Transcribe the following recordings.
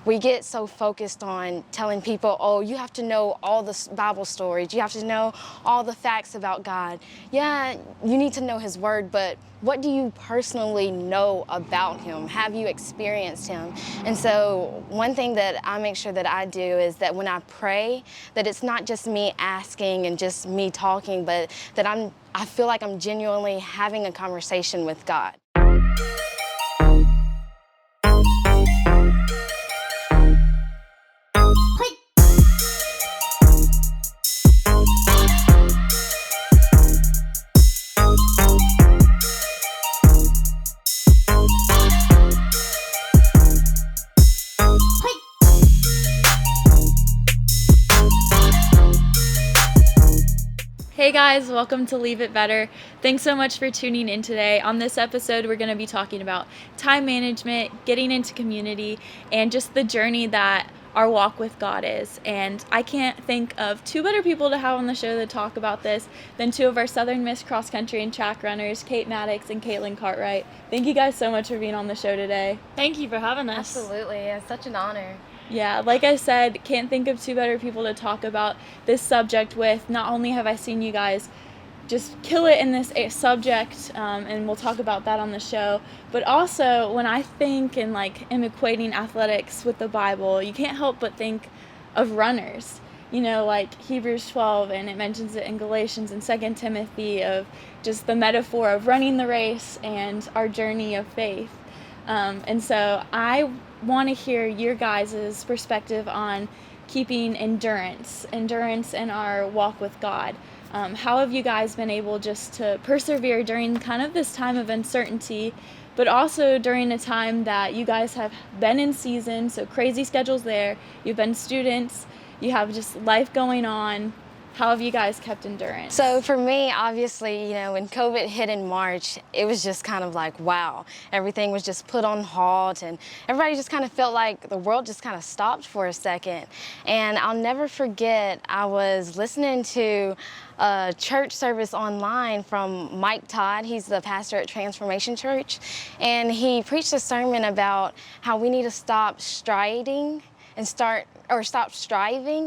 we get so focused on telling people, oh, you have to know all the Bible stories. You have to know all the facts about God. Yeah, you need to know his word, but what do you personally know about him? Have you experienced him? And so one thing that I make sure that I do is that when I pray, that it's not just me asking and just me talking, but that I feel like I'm genuinely having a conversation with God. Hey guys, welcome to Leave It Better. Thanks so much for tuning in today. On this episode, we're going to be talking about time management, getting into community, and just the journey that our walk with God is. And I can't think of two better people to have on the show to talk about this than two of our Southern Miss cross country and track runners, Kate Mattox and Caitlin Cartwright. Thank you guys so much for being on the show today. Thank you for having us. Absolutely, it's such an honor. Yeah, like I said, can't think of two better people to talk about this subject with. Not only have I seen you guys just kill it in this subject, and we'll talk about that on the show, but also when I think and am equating athletics with the Bible, you can't help but think of runners. You know, like Hebrews 12, and it mentions it in Galatians and 2 Timothy, of just the metaphor of running the race and our journey of faith. And so I want to hear your guys' perspective on keeping endurance in our walk with God. How have you guys been able just to persevere during kind of this time of uncertainty, but also during a time that you guys have been in season, so crazy schedules there, you've been students, you have just life going on. How have you guys kept endurance? So for me, obviously, when COVID hit in March, it was just kind of like, wow, everything was just put on halt and everybody just kind of felt like the world just kind of stopped for a second. And I'll never forget, I was listening to a church service online from Mike Todd. He's the pastor at Transformation Church. And he preached a sermon about how we need to stop striving and start striding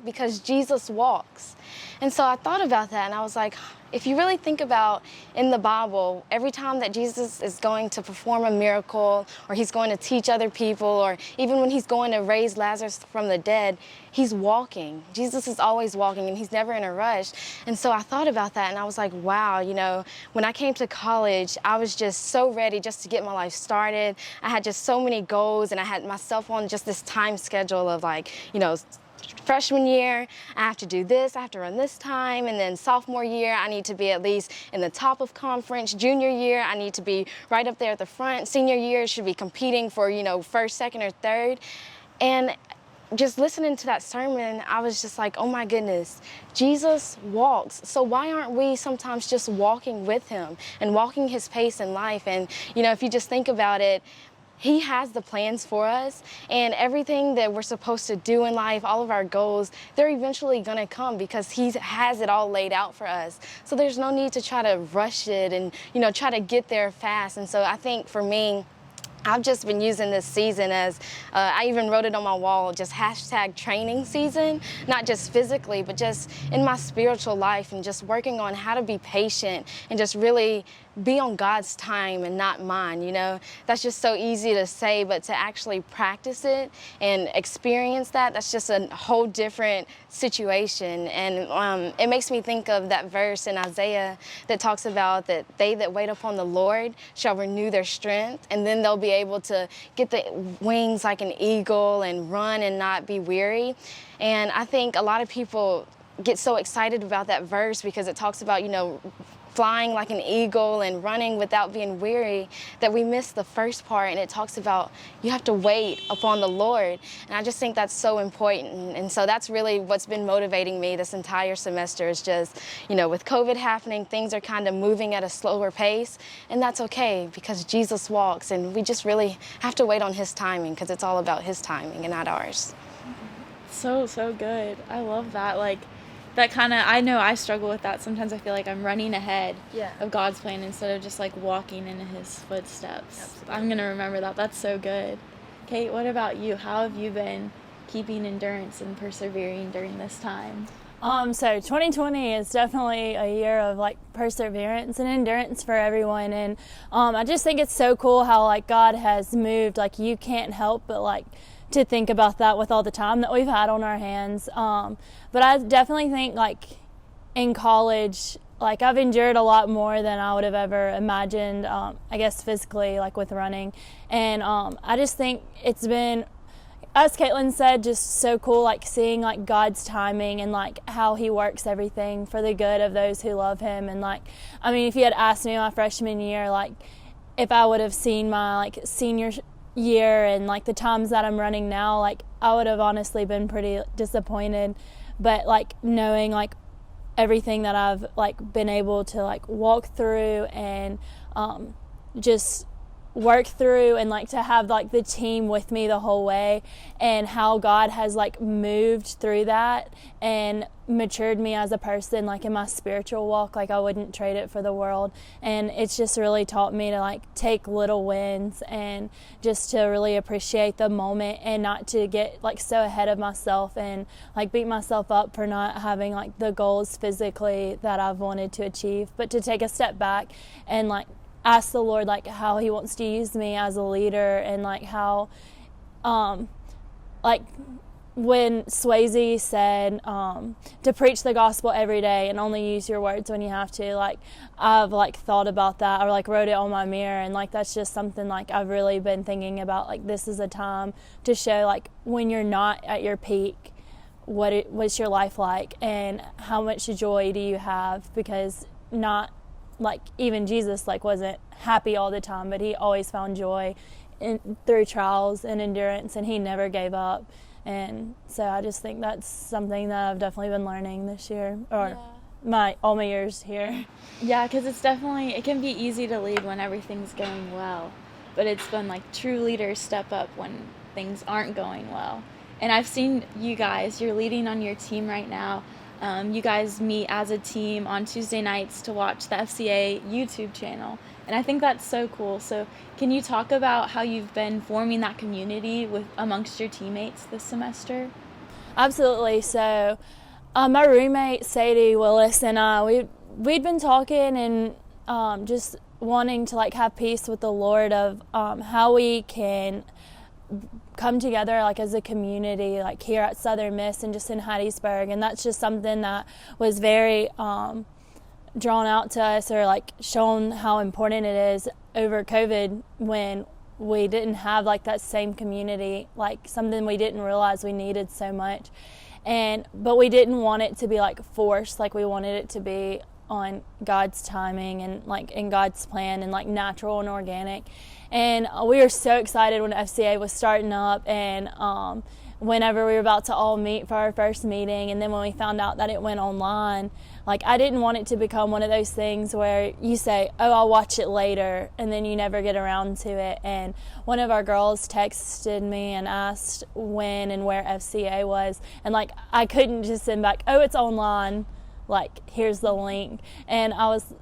because Jesus walks. And so I thought about that and I was like, if you really think about in the Bible, every time that Jesus is going to perform a miracle or he's going to teach other people, or even when he's going to raise Lazarus from the dead, he's walking. Jesus is always walking and he's never in a rush. And so I thought about that and I was like, wow, when I came to college, I was just so ready just to get my life started. I had just so many goals and I had myself on just this time schedule of freshman year, I have to do this, I have to run this time, and then sophomore year, I need to be at least in the top of conference. Junior year, I need to be right up there at the front. Senior year, should be competing for, first, second, or third. And just listening to that sermon, I was just like, oh my goodness, Jesus walks. So why aren't we sometimes just walking with him and walking his pace in life? And, if you just think about it, he has the plans for us, and everything that we're supposed to do in life, all of our goals, they're eventually going to come because he has it all laid out for us. So there's no need to try to rush it and, try to get there fast. And so I think for me, I've just been using this season as, I even wrote it on my wall, just #training season, not just physically, but just in my spiritual life and just working on how to be patient and just really be on God's time and not mine. That's just so easy to say, but to actually practice it and experience that's just a whole different situation. And it makes me think of that verse in Isaiah that talks about that they that wait upon the Lord shall renew their strength, and then they'll be able to get the wings like an eagle and run and not be weary. And I think a lot of people get so excited about that verse because it talks about, flying like an eagle and running without being weary, that we miss the first part, and it talks about you have to wait upon the Lord. And I just think that's so important. And so that's really what's been motivating me this entire semester is just, with COVID happening, things are kind of moving at a slower pace, and that's okay because Jesus walks, and we just really have to wait on his timing because it's all about his timing and not ours. So good. I love that. That kind of, I know I struggle with that. Sometimes I feel like I'm running ahead of God's plan instead of just walking in his footsteps. Absolutely. I'm going to remember that. That's so good. Kate, what about you? How have you been keeping endurance and persevering during this time? So 2020 is definitely a year of like perseverance and endurance for everyone, and I just think it's so cool how like God has moved. Like you can't help but like to think about that with all the time that we've had on our hands. But I definitely think like in college, like I've endured a lot more than I would have ever imagined. I guess physically, like with running, and I just think it's been, as Caitlin said, just so cool, like seeing like God's timing and like how he works everything for the good of those who love him. And like, I mean, if you had asked me my freshman year, like if I would have seen my like senior year and like the times that I'm running now, like I would have honestly been pretty disappointed. But like knowing like everything that I've like been able to like walk through and just work through, and like to have like the team with me the whole way, and how God has like moved through that and matured me as a person, like in my spiritual walk, like I wouldn't trade it for the world. And it's just really taught me to like take little wins and just to really appreciate the moment and not to get like so ahead of myself and like beat myself up for not having like the goals physically that I've wanted to achieve, but to take a step back and like ask the Lord like how he wants to use me as a leader, and like how like when Swayze said to preach the gospel every day and only use your words when you have to, like I've like thought about that, or like wrote it on my mirror, and like that's just something like I've really been thinking about. Like this is a time to show like when you're not at your peak, what's your life like and how much joy do you have, because not like even Jesus like wasn't happy all the time, but he always found joy through trials and endurance, and he never gave up. And so I just think that's something that I've definitely been learning this year, or all my years here. Yeah, because it can be easy to lead when everything's going well, but it's when like true leaders step up when things aren't going well. And I've seen you guys, you're leading on your team right now. You guys meet as a team on Tuesday nights to watch the FCA YouTube channel, and I think that's so cool. So can you talk about how you've been forming that community amongst your teammates this semester? Absolutely. So my roommate Sadie Willis and I, we'd been talking and just wanting to like have peace with the Lord of how we can come together like as a community, like here at Southern Miss and just in Hattiesburg. And that's just something that was very drawn out to us, or like shown how important it is over COVID, when we didn't have like that same community, like something we didn't realize we needed so much. But we didn't want it to be like forced, like we wanted it to be on God's timing and like in God's plan and like natural and organic. And we were so excited when FCA was starting up, and whenever we were about to all meet for our first meeting, and then when we found out that it went online, like I didn't want it to become one of those things where you say, oh, I'll watch it later, and then you never get around to it. And one of our girls texted me and asked when and where FCA was, and like I couldn't just send back, oh, it's online, like here's the link. And I was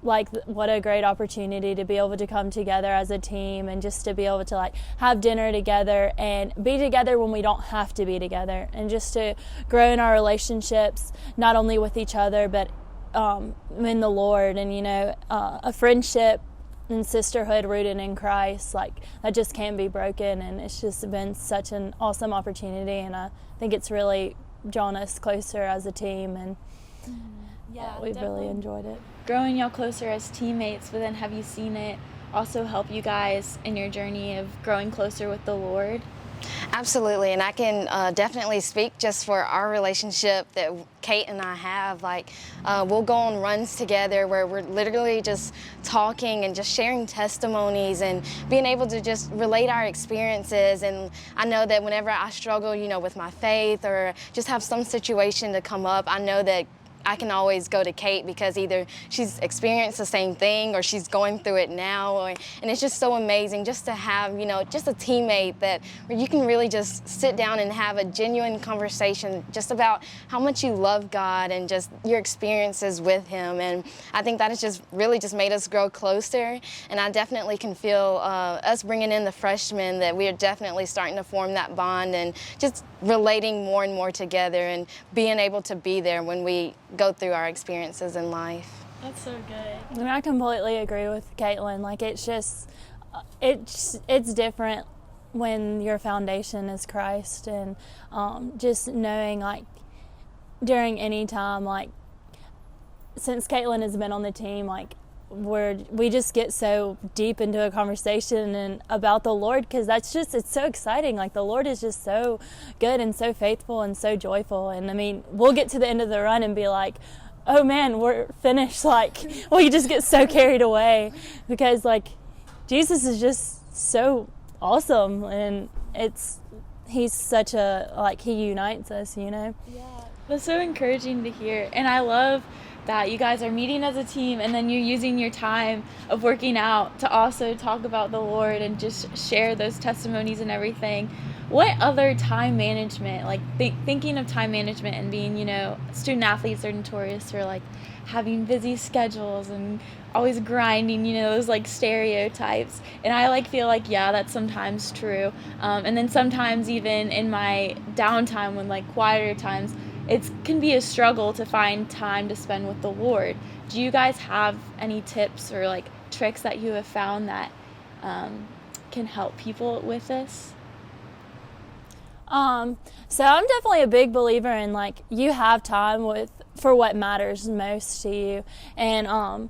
like, what a great opportunity to be able to come together as a team, and just to be able to like have dinner together and be together when we don't have to be together, and just to grow in our relationships, not only with each other but in the Lord. And you know, a friendship and sisterhood rooted in Christ, like that just can't be broken. And it's just been such an awesome opportunity, and I think it's really drawn us closer as a team, and we've really enjoyed it. Growing y'all closer as teammates, but then have you seen it also help you guys in your journey of growing closer with the Lord? Absolutely, and I can definitely speak just for our relationship that Kate and I have. Like, we'll go on runs together where we're literally just talking and just sharing testimonies and being able to just relate our experiences. And I know that whenever I struggle, you know, with my faith, or just have some situation to come up, I know that I can always go to Kate because either she's experienced the same thing or she's going through it now. And it's just so amazing just to have, just a teammate that where you can really just sit down and have a genuine conversation just about how much you love God and just your experiences with Him. And I think that has just really just made us grow closer. And I definitely can feel us bringing in the freshmen that we are definitely starting to form that bond and just relating more and more together and being able to be there when we go through our experiences in life. That's so good. And I completely agree with Caitlin. Like, it's just, it's different when your foundation is Christ, and just knowing, like, during any time, like, since Caitlin has been on the team, like, we just get so deep into a conversation and about the Lord, because it's so exciting. Like, the Lord is just so good and so faithful and so joyful. And I mean, we'll get to the end of the run and be like, oh man, we're finished. Like, we just get so carried away because, like, Jesus is just so awesome, and he's such a, like, he unites us, Yeah, that's so encouraging to hear. And I love that you guys are meeting as a team, and then you're using your time of working out to also talk about the Lord and just share those testimonies and everything. What other time management, like thinking of time management and being, student athletes are notorious for, like, having busy schedules and always grinding, those, like, stereotypes. And I, like, feel like, yeah, that's sometimes true. And then sometimes even in my downtime, when, like, quieter times, it can be a struggle to find time to spend with the Lord. Do you guys have any tips or, like, tricks that you have found that can help people with this? So I'm definitely a big believer in, like, you have time for what matters most to you. And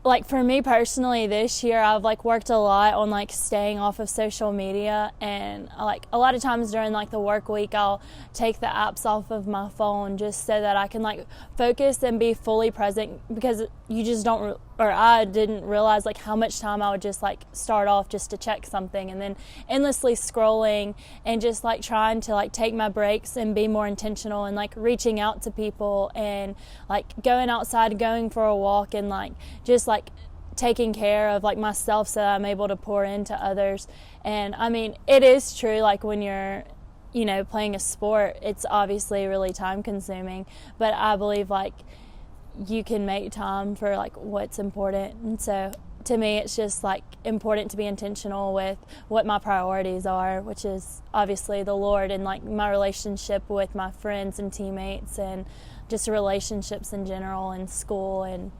like, for me personally, this year I've, like, worked a lot on, like, staying off of social media, and, like, a lot of times during, like, the work week I'll take the apps off of my phone just so that I can, like, focus and be fully present, because you just don't, or I didn't realize, like, how much time I would just, like, start off just to check something and then endlessly scrolling and just, like, trying to, like, take my breaks and be more intentional and, like, reaching out to people and, like, going outside, going for a walk, and, like, just, like, taking care of, like, myself so that I'm able to pour into others. And I mean, it is true, like, when you're playing a sport, it's obviously really time consuming, but I believe, like, you can make time for, like, what's important. And so to me, it's just, like, important to be intentional with what my priorities are, which is obviously the Lord and, like, my relationship with my friends and teammates and just relationships in general and school, and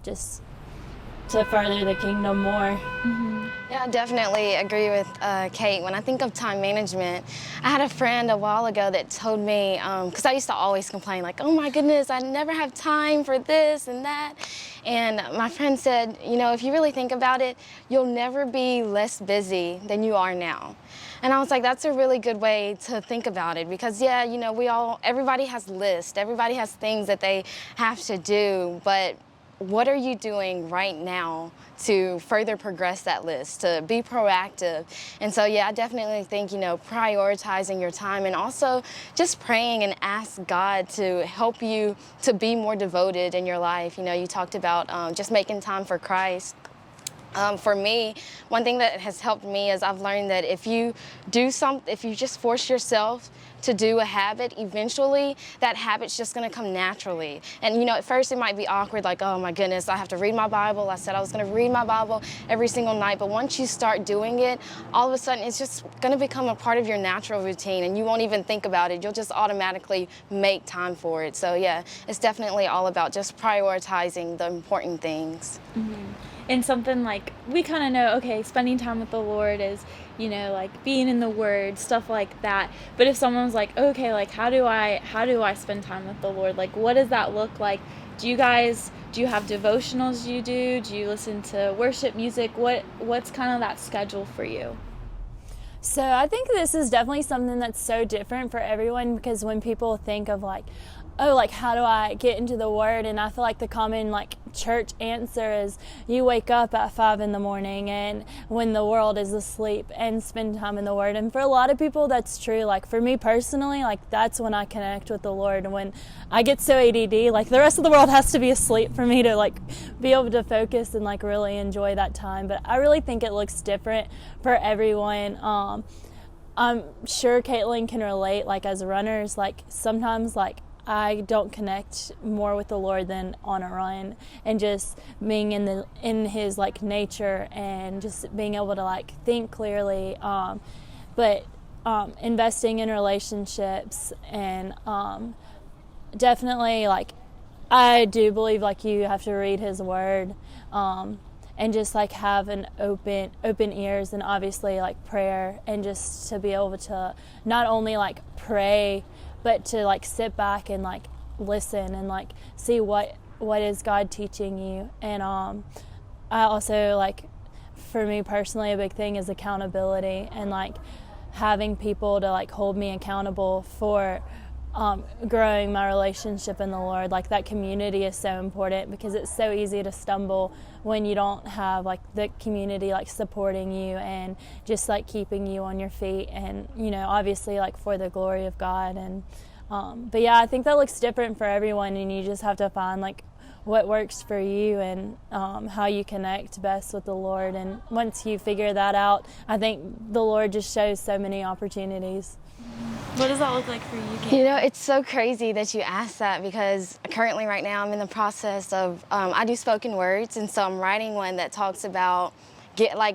just to further the kingdom more. Mm-hmm. Yeah, I definitely agree with Kate. When I think of time management, I had a friend a while ago that told me, because I used to always complain, like, oh my goodness, I never have time for this and that. And my friend said, if you really think about it, you'll never be less busy than you are now. And I was like, that's a really good way to think about it, because yeah, everybody has lists, everybody has things that they have to do, but what are you doing right now to further progress that list, to be proactive? And so, yeah, I definitely think, prioritizing your time, and also just praying and ask God to help you to be more devoted in your life. You talked about just making time for Christ. For me, one thing that has helped me is I've learned that if you just force yourself to do a habit, eventually that habit's just going to come naturally. And at first it might be awkward, like, oh my goodness, I have to read my Bible. I said I was going to read my Bible every single night, but once you start doing it, all of a sudden it's just going to become a part of your natural routine, and you won't even think about it. You'll just automatically make time for it. So yeah, it's definitely all about just prioritizing the important things. Mm-hmm. And something like, we kind of know, okay, spending time with the Lord is, like being in the Word, stuff like that. But if someone's like, okay, like, how do I spend time with the Lord? Like, what does that look like? Do you have devotionals you do? Do you listen to worship music? What's kind of that schedule for you? So I think this is definitely something that's so different for everyone, because when people think of, like, oh, like, how do I get into the Word? And I feel like the common, like, church answer is you wake up at 5 a.m. and when the world is asleep and spend time in the Word. And for a lot of people, that's true. Like, for me personally, like, that's when I connect with the Lord. And when I get so ADD, like, the rest of the world has to be asleep for me to, like, be able to focus and, like, really enjoy that time. But I really think it looks different for everyone. I'm sure Katelyn can relate, like, as runners, like, sometimes, like, I don't connect more with the Lord than on a run, and just being in His, like, nature and just being able to, like, think clearly, but investing in relationships and definitely, like, I do believe, like, you have to read His Word and just, like, have an open ears, and obviously, like, prayer, and just to be able to not only, like, pray, but to, like, sit back and, like, listen and, like, see what is God teaching you. And I also, like, for me personally, a big thing is accountability, and, like, having people to, like, hold me accountable for growing my relationship in the Lord. Like, that community is so important, because it's so easy to stumble when you don't have, like, the community, like, supporting you and just, like, keeping you on your feet, and, you know, obviously, like, for the glory of God. And but yeah, I think that looks different for everyone, and you just have to find, like, what works for you and how you connect best with the Lord. And once you figure that out, I think the Lord just shows so many opportunities. What does that look like for you, Kate? You know, it's so crazy that you asked that, because currently right now I'm in the process of, I do spoken words, and so I'm writing one that talks about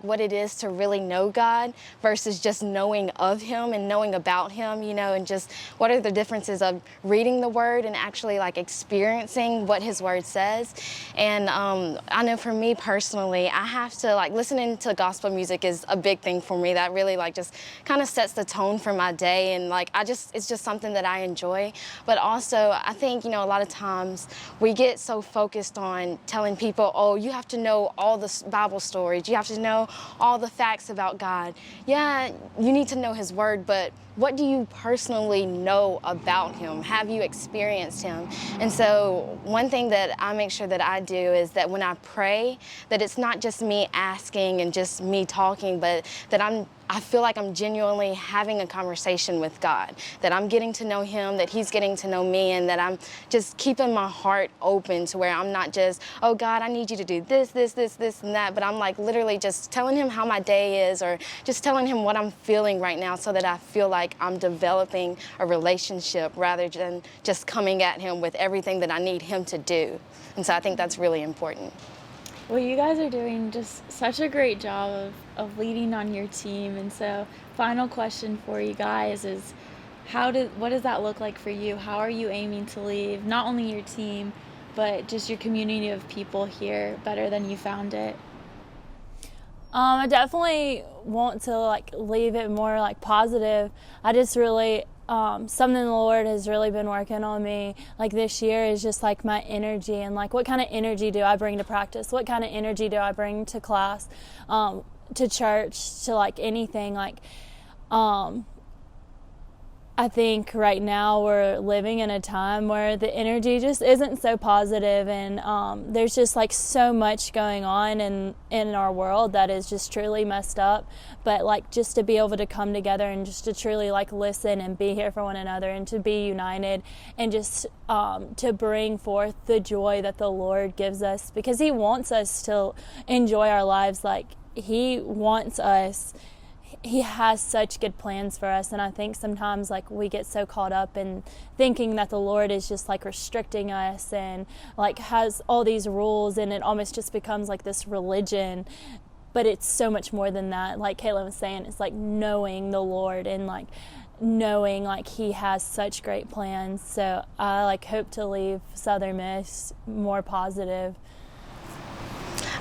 what it is to really know God versus just knowing of Him and knowing about Him, you know, and just what are the differences of reading the Word and actually, like, experiencing what His Word says. And I know for me personally, I have to, like, listening to gospel music is a big thing for me. That really, like, just kind of sets the tone for my day, and, like, it's just something that I enjoy. But also, I think, you know, a lot of times we get so focused on telling people, oh, you have to know all the Bible stories, you have to know all the facts about God. Yeah, you need to know His Word, but what do you personally know about Him? Have you experienced Him? And so one thing that I make sure that I do is that when I pray, that it's not just me asking and just me talking, but that I feel like I'm genuinely having a conversation with God, that I'm getting to know Him, that He's getting to know me, and that I'm just keeping my heart open to where I'm not just, oh God, I need you to do this, and that, but I'm, like, literally just telling Him how my day is, or just telling Him what I'm feeling right now, so that I feel like I'm developing a relationship rather than just coming at Him with everything that I need Him to do. And so I think that's really important. Well, you guys are doing just such a great job of leading on your team. And so final question for you guys is, what does that look like for you? How are you aiming to leave not only your team, but just your community of people here better than you found it? I definitely want to, like, leave it more, like, positive. I just really, something the Lord has really been working on me, like, this year is just, like, my energy, and, like, what kind of energy do I bring to practice? What kind of energy do I bring to class, to church, to, like, anything, like, I think right now we're living in a time where the energy just isn't so positive, and there's just, like, so much going on in our world that is just truly messed up. But, like, just to be able to come together and just to truly, like, listen and be here for one another and to be united, and just to bring forth the joy that the Lord gives us, because He wants us to enjoy our lives. Like, He wants us. He has such good plans for us, and I think sometimes, like, we get so caught up in thinking that the Lord is just, like, restricting us and, like, has all these rules, and it almost just becomes like this religion. But it's so much more than that. Like Katelyn was saying, it's like knowing the Lord and, like, knowing, like, He has such great plans. So I, like, hope to leave Southern Miss more positive.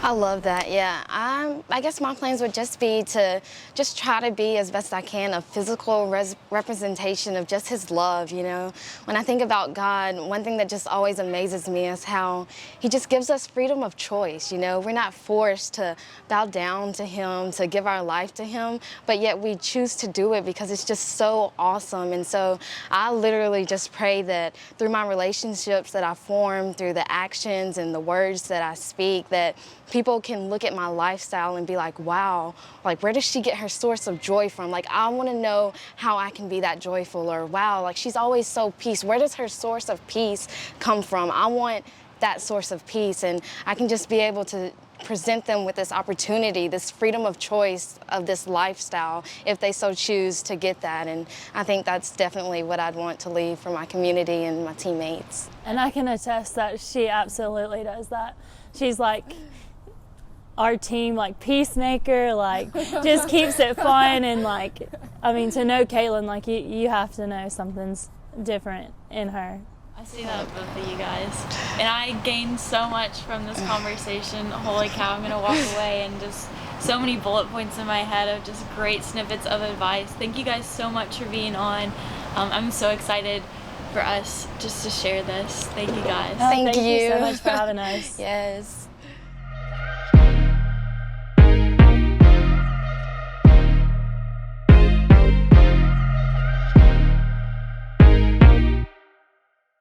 I love that. Yeah, I guess my plans would just be to just try to be as best I can a physical representation of just His love. You know, when I think about God, one thing that just always amazes me is how He just gives us freedom of choice. You know, we're not forced to bow down to Him, to give our life to Him, but yet we choose to do it because it's just so awesome. And so I literally just pray that through my relationships that I form, through the actions and the words that I speak, that people can look at my lifestyle and be like, wow, like where does she get her source of joy from? Like I want to know how I can be that joyful, or wow, like she's always so peace. Where does her source of peace come from? I want that source of peace, and I can just be able to present them with this opportunity, this freedom of choice of this lifestyle if they so choose to get that. And I think that's definitely what I'd want to leave for my community and my teammates. And I can attest that she absolutely does that. She's like our team, like peacemaker, like just keeps it fun. And like, I mean, to know Katelyn, like you have to know something's different in her. I see that with both of you guys, and I gained so much from this conversation. Holy cow, I'm gonna walk away and just so many bullet points in my head of just great snippets of advice. Thank you guys so much for being on. I'm so excited for us just to share this. Thank you guys. Thank you you so much for having us. Yes.